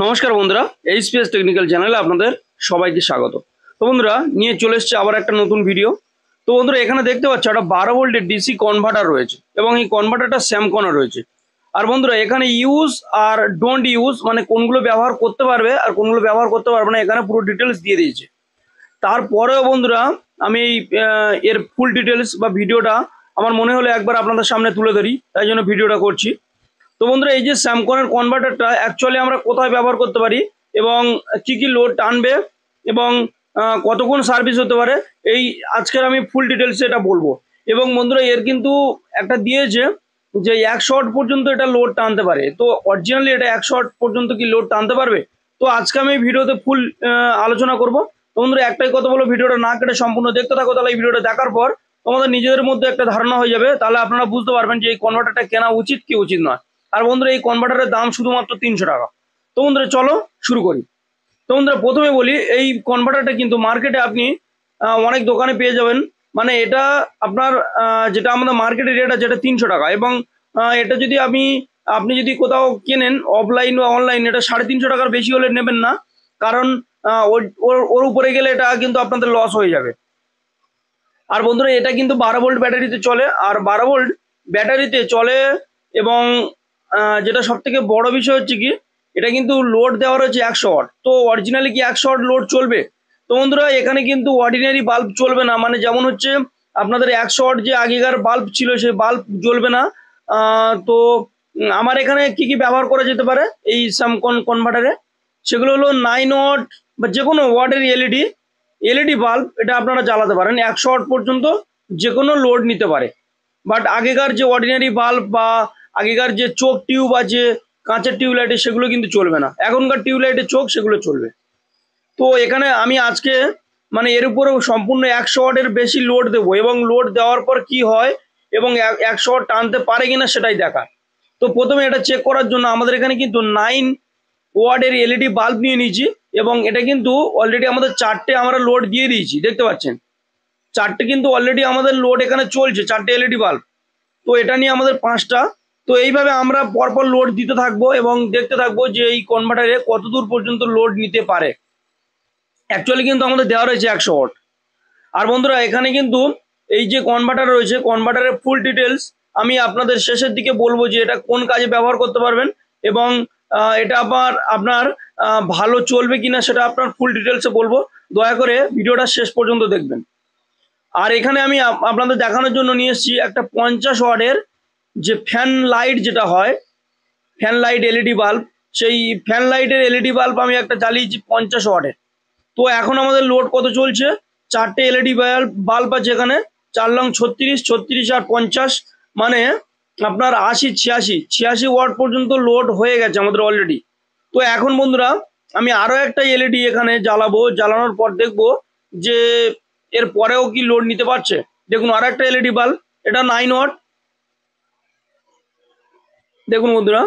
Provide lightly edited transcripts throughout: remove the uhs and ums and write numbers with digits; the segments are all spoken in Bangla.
নমস্কার বন্ধুরা, এইচপিএস টেকনিক্যাল চ্যানেলে আপনাদের সবাইকে স্বাগত। তো বন্ধুরা, নিয়ে চলে এসেছে আবার একটা নতুন ভিডিও। তো বন্ধুরা, এখানে দেখতে পাচ্ছ একটা 12 ভোল্টের ডিসি কনভার্টার রয়েছে এবং এই কনভার্টারটা স্যামকনের রয়েছে। আর বন্ধুরা, এখানে ইউজ আর ডোন্ট ইউজ মানে কোনগুলো ব্যবহার করতে পারবে আর কোনগুলো ব্যবহার করতে পারবে না, এখানে পুরো ডিটেলস দিয়ে দিয়েছে। তারপরেও বন্ধুরা, আমি এর ফুল ডিটেলস বা ভিডিওটা আমার মনে হলো একবার আপনাদের সামনে তুলে ধরি, তাই জন্য ভিডিওটা করছি। তো বন্ধুরা, এই যে স্যামকনের কনভার্টারটা অ্যাকচুয়ালি আমরা কোথায় ব্যবহার করতে পারি এবং কি কি লোড টানবে এবং কতক্ষণ সার্ভিস হতে পারে, এই আজকের আমি ফুল ডিটেলসে এটা বলবো। এবং বন্ধুরা, এর কিন্তু একটা দিয়েছে যে 100 ওয়াট পর্যন্ত এটা লোড টানতে পারে। তো অরিজিনালি এটা 100 ওয়াট পর্যন্ত কি লোড টানতে পারবে? তো আজকে আমি ভিডিওতে ফুল আলোচনা করব। তো বন্ধুরা, একটাই কথা বলো, ভিডিওটা না কেটে সম্পূর্ণ দেখতে থাকো, তাহলে এই ভিডিওটা দেখার পর তোমাদের নিজেদের মধ্যে একটা ধারণা হয়ে যাবে, তাহলে আপনারা বুঝতে পারবেন যে এই কনভার্টারটা কেনা উচিত কি উচিত নয়। আর বন্ধুরা, এই কনভার্টারের দাম শুধুমাত্র 300 টাকা। তো বন্ধুরা, চলো শুরু করি। তো বন্ধুরা, প্রথমে বলি, এই কনভার্টারটা কিন্তু মার্কেটে আপনি অনেক দোকানে পেয়ে যাবেন। মানে এটা আপনার যেটা আমাদের মার্কেটের রেট আছে, যেটা 300 টাকা, এবং এটা যদি আপনি যদি কোথাও কেনেন অফলাইন বা অনলাইন, এটা 350 টাকার বেশি হলে নেবেন না, কারণ ওর উপরে গেলে এটা কিন্তু আপনাদের লস হয়ে যাবে। আর বন্ধুরা, এটা কিন্তু 12 ভোল্ট ব্যাটারিতে চলে, আর 12 ভোল্ট ব্যাটারিতে চলে। এবং যেটা সব থেকে বড় বিষয় হচ্ছে কি, এটা কিন্তু লোড দেওয়ার হচ্ছে 100 ওয়াট। তো অরিজিনালি কি 100 ওয়াট লোড চলবে? তো বন্ধুরা, এখানে কিন্তু অর্ডিনারি বাল্ব চলবে না, মানে যেমন হচ্ছে আপনাদের 100 ওয়াট যে আগেকার বাল্ব ছিল সেই বাল্ব জ্বলবে না। তো আমার এখানে কি কি ব্যবহার করা যেতে পারে এই স্যামকন কনভার্টারে, সেগুলো হলো 9 ওয়াট বা যে কোনো ওয়াটের এলইডি বাল্ব, এটা আপনারা জ্বালাতে পারেন। 100 ওয়াট পর্যন্ত যে কোনো লোড নিতে পারে। বাট আগেকার যে অর্ডিনারি বাল্ব বা আগেকার যে চোখ টিউব আছে, কাঁচের টিউবলাইটে, সেগুলো কিন্তু চলবে না। এখনকার টিউবলাইটের চোখ, সেগুলো চলবে। তো এখানে আমি আজকে মানে এর উপরেও সম্পূর্ণ 100 ওয়াটের বেশি লোড দেবো, এবং লোড দেওয়ার পর কি হয় এবং 100 ওয়াট টানতে পারে কিনা সেটাই দেখা। তো প্রথমে এটা চেক করার জন্য আমাদের এখানে কিন্তু 9 ওয়াটের এলইডি বাল্ব নিয়ে নিয়েছি, এবং এটা কিন্তু অলরেডি আমাদের 4টে আমরা লোড দিয়ে দিয়েছি, দেখতে পাচ্ছেন 4টে কিন্তু অলরেডি আমাদের লোড এখানে চলছে, 4টে এলইডি বাল্ব। তো এটা নিয়ে আমাদের 5টা। তো এইভাবে আমরা পরপর লোড দিতে থাকবো এবং দেখতে থাকবো যে এই কনভার্টারে কত দূর পর্যন্ত লোড নিতে পারে। অ্যাকচুয়ালি কিন্তু আমাদের দেওয়া রয়েছে 100 ওয়াট। আর বন্ধুরা, এখানে কিন্তু এই যে কনভার্টার রয়েছে, কনভার্টারের ফুল ডিটেলস আমি আপনাদের শেষের দিকে বলবো যে এটা কোন কাজে ব্যবহার করতে পারবেন, এবং এটা আপনার ভালো চলবে কিনা সেটা আপনার ফুল ডিটেলসে বলবো। দয়া করে ভিডিওটা শেষ পর্যন্ত দেখবেন। আর এখানে আমি আপনাদের দেখানোর জন্য নিয়ে এসেছি একটা 50 ওয়াটের যে ফ্যান লাইট, যেটা হয় ফ্যান লাইট এলইডি বাল্ব, সেই ফ্যান লাইটের এলইডি বাল্ব আমি একটা জ্বালিয়েছি 50 ওয়াটের। তো এখন আমাদের লোড কত চলছে, 4টে এলইডি বাল্ব আছে এখানে, 4 লং 36, 36 আর 50, মানে আপনার 80, 86 ওয়াট পর্যন্ত লোড হয়ে গেছে আমাদের অলরেডি। তো এখন বন্ধুরা, আমি আরো একটা এলইডি এখানে জ্বালাবো, জ্বালানোর পর দেখবো যে এর পরেও কি লোড নিতে পারছে। দেখুন, আর একটা এলইডি বাল্ব, এটা 9 ওয়াট। দেখুন বন্ধুরা,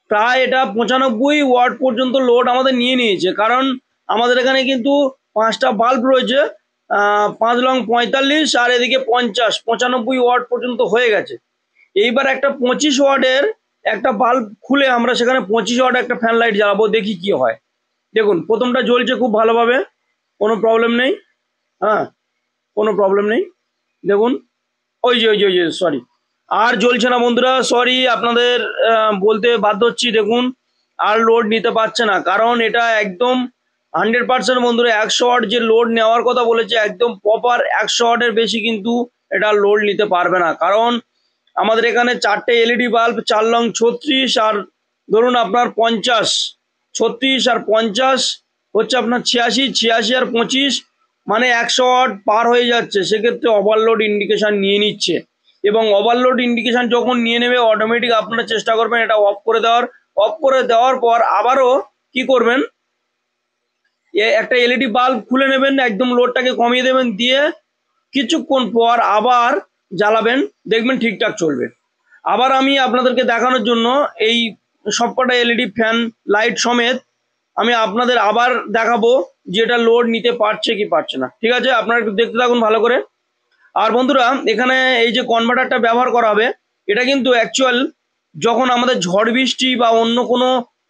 প্রায় এটা 95 ওয়াট পর্যন্ত লোড আমাদের নিয়ে নিয়েছে, কারণ আমাদের এখানে কিন্তু 5টা বাল্ব রয়েছে, 5 লং 45 আর এদিকে 50, 95 ওয়াট পর্যন্ত হয়ে গেছে। এইবার একটা 25 ওয়াটের একটা বাল্ব খুলে আমরা সেখানে 25 ওয়াট একটা ফ্যান লাইট জ্বালাবো, দেখি কি হয়। দেখুন, প্রথমটা জ্বলছে খুব ভালোভাবে, কোনো প্রবলেম নেই। হ্যাঁ, কোনো প্রবলেম নেই। দেখুন, ওই যে সরি, আর জ্বলছে না বন্ধুরা, সরি আপনাদের বলতে বাধ্য হচ্ছি। দেখুন, আর লোড নিতে পারছে না, কারণ এটা একদম 100% বন্ধুরা 100 ওয়াট যে লোড নেওয়ার কথা বলেছে, একদম প্রপার 100 ওয়াটের বেশি কিন্তু এটা লোড নিতে পারবে না। কারণ আমাদের এখানে 4টে এলইডি বাল্ব, 4 লং 36 আর ধরুন আপনার 50, 36 আর 50 হচ্ছে আপনার 86, 86 আর 25, মানে 100 ওয়াট পার হয়ে যাচ্ছে। সেক্ষেত্রে ওভারলোড ইন্ডিকেশন নিয়ে নিচ্ছে, এবং ওভারলোড ইন্ডিকেশন যখন নিয়ে নেবে, অটোমেটিক আপনারা চেষ্টা করবেন এটা অফ করে দেওয়ার। অফ করে দেওয়ার পর আবারও কি করবেন, একটা এলইডি বাল্ব খুলে নেবেন, একদম লোডটাকে কমিয়ে দেবেন, দিয়ে কিছুক্ষণ পর আবার জ্বালাবেন, দেখবেন ঠিকঠাক চলবে। আবার আমি আপনাদেরকে দেখানোর জন্য এই সবকটা এলইডি ফ্যান লাইট সমেত আমি আপনাদের আবার দেখাবো যে এটা লোড নিতে পারছে কি পারছে না। ঠিক আছে, আপনারা একটু দেখতে থাকুন ভালো করে। আর বন্ধুরা, এখানে এই যে কনভার্টারটা ব্যবহার করা হবে, এটা কিন্তু অ্যাকচুয়াল যখন আমাদের ঝড় বৃষ্টি বা অন্য কোনো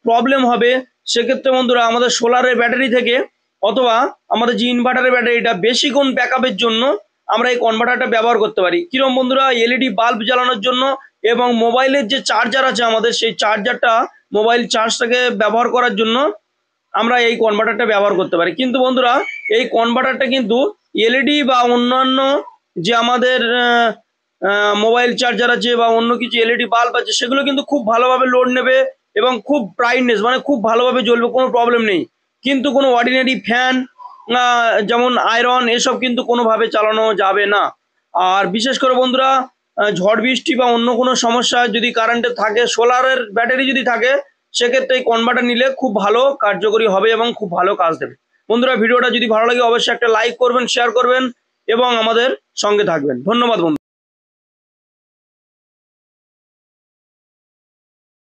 প্রবলেম হবে, সেক্ষেত্রে বন্ধুরা আমাদের সোলারের ব্যাটারি থেকে অথবা আমাদের যে ইনভার্টারের ব্যাটারিটা বেশিক্ষণ ব্যাকআপের জন্য আমরা এই কনভার্টারটা ব্যবহার করতে পারি। কিরকম বন্ধুরা, এলইডি বাল্ব জ্বালানোর জন্য এবং মোবাইলের যে চার্জার আছে আমাদের, সেই চার্জারটা মোবাইল চার্জটাকে ব্যবহার করার জন্য আমরা এই কনভার্টারটা ব্যবহার করতে পারি। কিন্তু বন্ধুরা এই কনভার্টারটা কিন্তু এলইডি বা অন্যান্য যে আমাদের মোবাইল চার্জার আছে বা অন্য কিছু এলইডি বাল্ব আছে, সেগুলো কিন্তু খুব ভালোভাবে লোড নেবে এবং খুব ব্রাইটনেস মানে খুব ভালোভাবে জ্বলবে, কোনো প্রবলেম নেই। কিন্তু কোনো অর্ডিনারি ফ্যান যেমন আয়রন এসব কিন্তু কোনোভাবে চালানো যাবে না। আর বিশেষ করে বন্ধুরা ঝড় বৃষ্টি বা অন্য কোনো সমস্যা যদি কারেন্টে থাকে, সোলারের ব্যাটারি যদি থাকে, সেক্ষেত্রে এই কনভার্টার নিলে খুব ভালো কার্যকরী হবে এবং খুব ভালো কাজ দেবে। বন্ধুরা ভিডিওটা যদি ভালো লাগে অবশ্যই একটা লাইক করবেন, শেয়ার করবেন এবং আমাদের সঙ্গে থাকবেন। ধন্যবাদ বন্ধু।